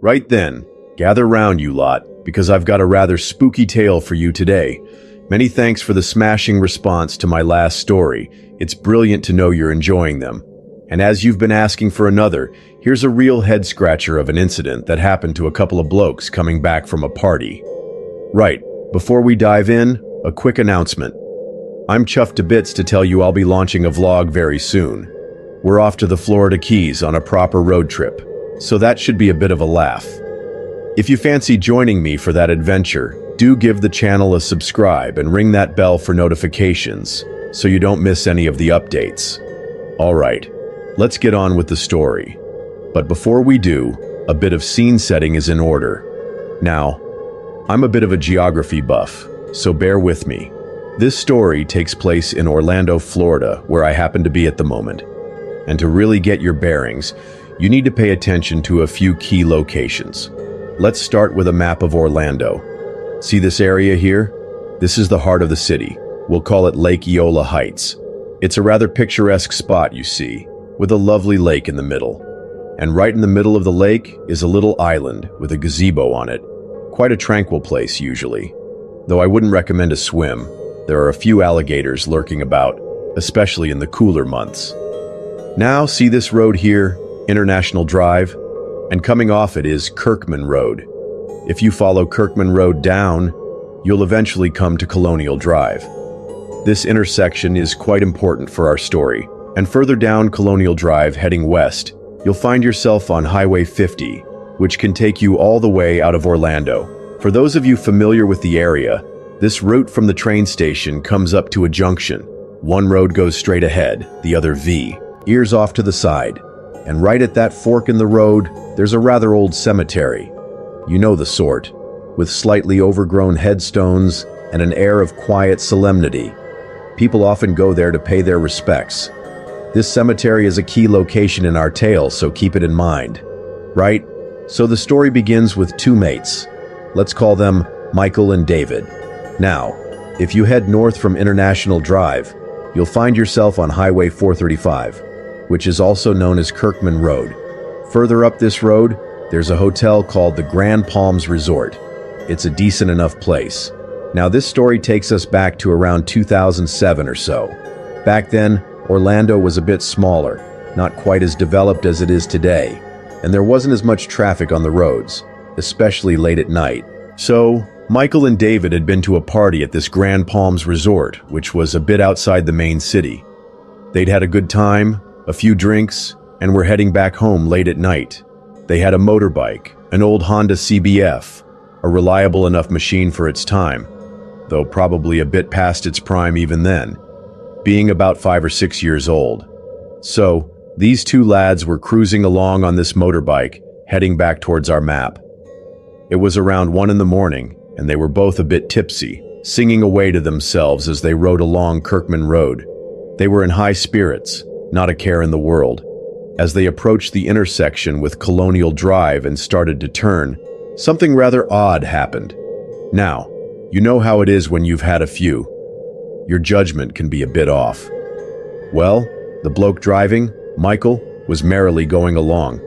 Right then, gather round, you lot, because I've got a rather spooky tale for you today. Many thanks for the smashing response to my last story. It's brilliant to know you're enjoying them. And as you've been asking for another, here's a real head-scratcher of an incident that happened to a couple of blokes coming back from a party. Right, before we dive in, a quick announcement. I'm chuffed to bits to tell you I'll be launching a vlog very soon. We're off to the Florida Keys on a proper road trip, so that should be a bit of a laugh. If you fancy joining me for that adventure, do give the channel a subscribe and ring that bell for notifications so you don't miss any of the updates. Alright, let's get on with the story. But before we do, a bit of scene setting is in order. Now, I'm a bit of a geography buff, so bear with me. This story takes place in Orlando, Florida, where I happen to be at the moment. And to really get your bearings, you need to pay attention to a few key locations. Let's start with a map of Orlando. See this area here? This is the heart of the city. We'll call it Lake Eola Heights. It's a rather picturesque spot, you see, with a lovely lake in the middle. And right in the middle of the lake is a little island with a gazebo on it. Quite a tranquil place, usually. Though I wouldn't recommend a swim. There are a few alligators lurking about, especially in the cooler months. Now, see this road here, International Drive? And coming off it is Kirkman Road. If you follow Kirkman Road down, you'll eventually come to Colonial Drive. This intersection is quite important for our story, and further down Colonial Drive heading west, you'll find yourself on Highway 50, which can take you all the way out of Orlando. For those of you familiar with the area, this route from the train station comes up to a junction. One road goes straight ahead, the other V, ears off to the side. And right at that fork in the road, there's a rather old cemetery. You know the sort, with slightly overgrown headstones and an air of quiet solemnity. People often go there to pay their respects. This cemetery is a key location in our tale, so keep it in mind. Right? So the story begins with two mates. Let's call them Michael and David. Now, if you head north from International Drive, you'll find yourself on Highway 435, which is also known as Kirkman Road. Further up this road, there's a hotel called the Grand Palms Resort. It's a decent enough place. Now this story takes us back to around 2007 or so. Back then, Orlando was a bit smaller, not quite as developed as it is today, and there wasn't as much traffic on the roads, especially late at night. So, Michael and David had been to a party at this Grand Palms Resort, which was a bit outside the main city. They'd had a good time, a few drinks, and were heading back home late at night. They had a motorbike, an old Honda CBF, a reliable enough machine for its time, though probably a bit past its prime even then, being about 5 or 6 years old. So, these two lads were cruising along on this motorbike, heading back towards our map. It was around 1 in the morning, and they were both a bit tipsy, singing away to themselves as they rode along Kirkman Road. They were in high spirits, not a care in the world. As they approached the intersection with Colonial Drive and started to turn, something rather odd happened. Now, you know how it is when you've had a few. Your judgment can be a bit off. Well, the bloke driving, Michael, was merrily going along.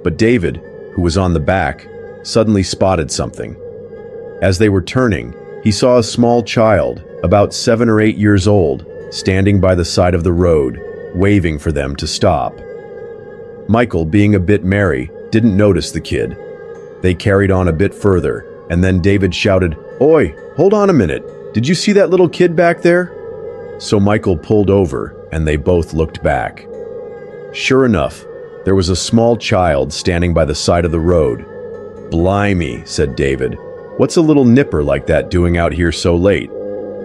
But David, who was on the back, suddenly spotted something. As they were turning, he saw a small child, about 7 or 8 years old, standing by the side of the road, waving for them to stop. Michael, being a bit merry, didn't notice the kid. They carried on a bit further, and then David shouted, "Oi, hold on a minute. Did you see that little kid back there?" So Michael pulled over, and they both looked back. Sure enough, there was a small child standing by the side of the road. "Blimey," said David. "What's a little nipper like that doing out here so late?"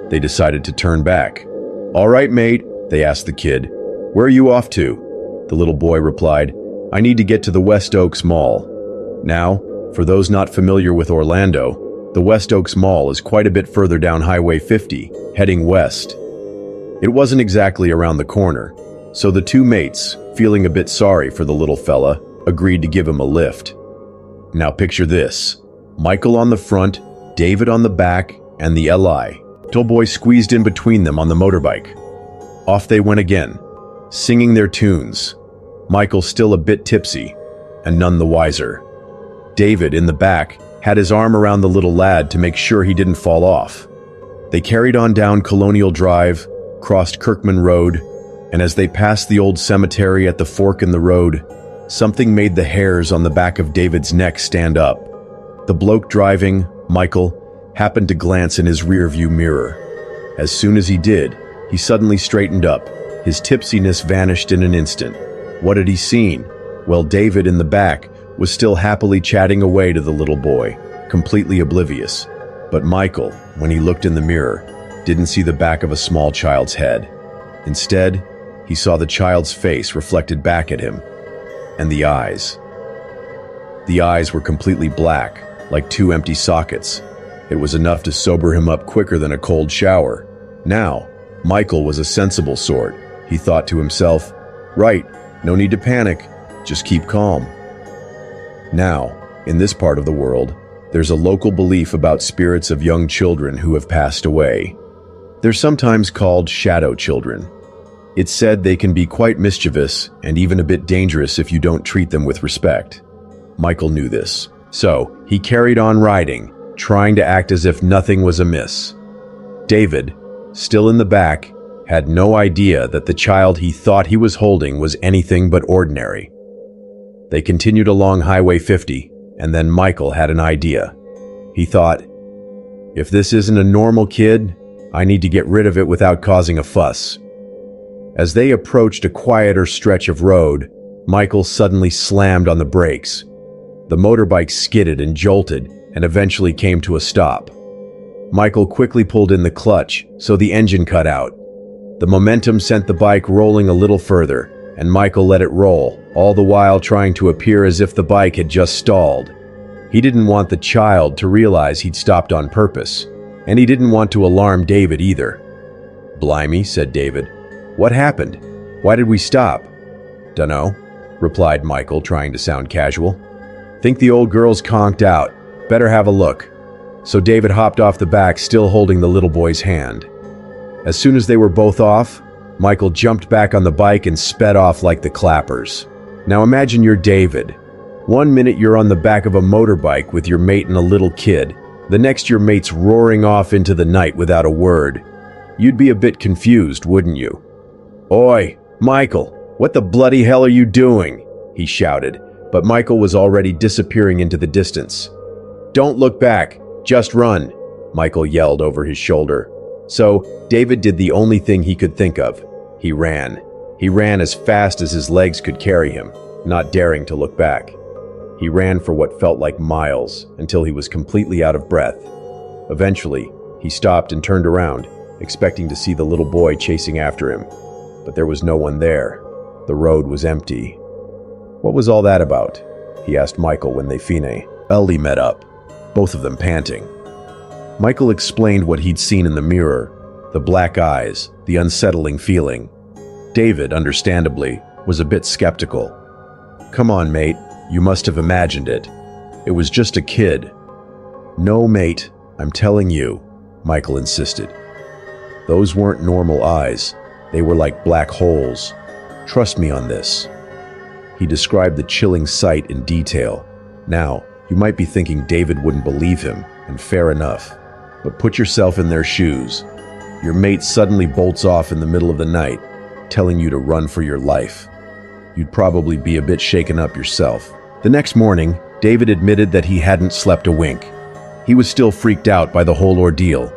They decided to turn back. "All right, mate," they asked the kid. "Where are you off to?" The little boy replied, "I need to get to the West Oaks Mall." Now, for those not familiar with Orlando, the West Oaks Mall is quite a bit further down Highway 50, heading west. It wasn't exactly around the corner, so the two mates, feeling a bit sorry for the little fella, agreed to give him a lift. Now picture this: Michael on the front, David on the back, and the little boy squeezed in between them on the motorbike. Off they went again, singing their tunes, Michael still a bit tipsy, and none the wiser. David, in the back, had his arm around the little lad to make sure he didn't fall off. They carried on down Colonial Drive, crossed Kirkman Road, and as they passed the old cemetery at the fork in the road, something made the hairs on the back of David's neck stand up. The bloke driving, Michael, happened to glance in his rearview mirror. As soon as he did, he suddenly straightened up. His tipsiness vanished in an instant. What had he seen? Well, David in the back was still happily chatting away to the little boy, completely oblivious. But Michael, when he looked in the mirror, didn't see the back of a small child's head. Instead, he saw the child's face reflected back at him, and the eyes. The eyes were completely black, like two empty sockets. It was enough to sober him up quicker than a cold shower. Now, Michael was a sensible sort. He thought to himself, "Right, no need to panic, just keep calm." Now, in this part of the world, there's a local belief about spirits of young children who have passed away. They're sometimes called shadow children. It's said they can be quite mischievous and even a bit dangerous if you don't treat them with respect. Michael knew this, so he carried on riding, trying to act as if nothing was amiss. David, still in the back, had no idea that the child he thought he was holding was anything but ordinary. They continued along Highway 50, and then Michael had an idea. He thought, if this isn't a normal kid, I need to get rid of it without causing a fuss. As they approached a quieter stretch of road, Michael suddenly slammed on the brakes. The motorbike skidded and jolted and eventually came to a stop. Michael quickly pulled in the clutch, so the engine cut out. The momentum sent the bike rolling a little further, and Michael let it roll, all the while trying to appear as if the bike had just stalled. He didn't want the child to realize he'd stopped on purpose, and he didn't want to alarm David either. "Blimey," said David. "What happened? Why did we stop?" "Dunno," replied Michael, trying to sound casual. "Think the old girl's conked out. Better have a look." So David hopped off the back, still holding the little boy's hand. As soon as they were both off, Michael jumped back on the bike and sped off like the clappers. Now imagine you're David. One minute you're on the back of a motorbike with your mate and a little kid. The next your mate's roaring off into the night without a word. You'd be a bit confused, wouldn't you? "Oi, Michael, what the bloody hell are you doing?" he shouted, but Michael was already disappearing into the distance. "Don't look back, just run," Michael yelled over his shoulder. So David did the only thing he could think of. He ran. He ran as fast as his legs could carry him, not daring to look back. He ran for what felt like miles until he was completely out of breath. Eventually, he stopped and turned around, expecting to see the little boy chasing after him. But there was no one there. The road was empty. "What was all that about?" he asked Michael when they finally met up, both of them panting. Michael explained what he'd seen in the mirror, the black eyes, the unsettling feeling. David, understandably, was a bit skeptical. "Come on, mate, you must have imagined it. It was just a kid." "No, mate, I'm telling you," Michael insisted. "Those weren't normal eyes. They were like black holes. Trust me on this." He described the chilling sight in detail. Now, you might be thinking David wouldn't believe him, and fair enough. But put yourself in their shoes. Your mate suddenly bolts off in the middle of the night, telling you to run for your life. You'd probably be a bit shaken up yourself. The next morning, David admitted that he hadn't slept a wink. He was still freaked out by the whole ordeal.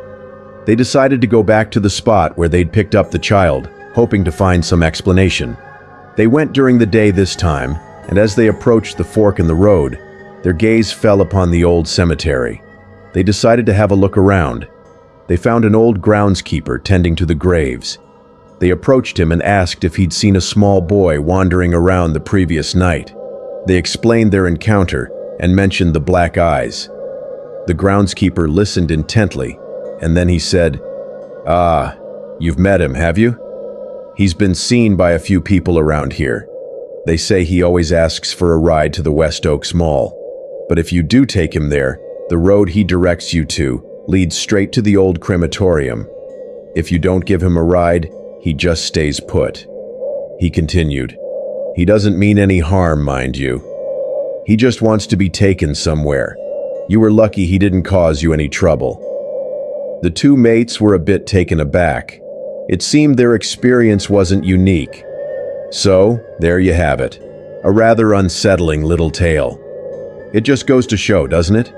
They decided to go back to the spot where they'd picked up the child, hoping to find some explanation. They went during the day this time, and as they approached the fork in the road, their gaze fell upon the old cemetery. They decided to have a look around. They found an old groundskeeper tending to the graves. They approached him and asked if he'd seen a small boy wandering around the previous night. They explained their encounter and mentioned the black eyes. The groundskeeper listened intently, and then he said, "Ah, you've met him, have you? He's been seen by a few people around here. They say he always asks for a ride to the West Oaks Mall. But if you do take him there, the road he directs you to leads straight to the old crematorium. If you don't give him a ride, he just stays put." He continued, "He doesn't mean any harm, mind you. He just wants to be taken somewhere. You were lucky he didn't cause you any trouble." The two mates were a bit taken aback. It seemed their experience wasn't unique. So, there you have it. A rather unsettling little tale. It just goes to show, doesn't it?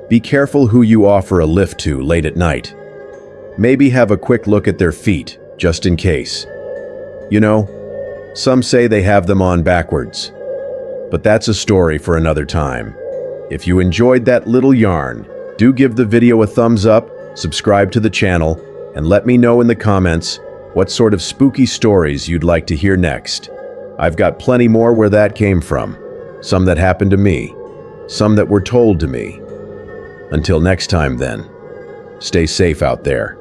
Be careful who you offer a lift to late at night. Maybe have a quick look at their feet, just in case. You know, some say they have them on backwards. But that's a story for another time. If you enjoyed that little yarn, do give the video a thumbs up, subscribe to the channel, and let me know in the comments what sort of spooky stories you'd like to hear next. I've got plenty more where that came from. Some that happened to me. Some that were told to me. Until next time then, stay safe out there.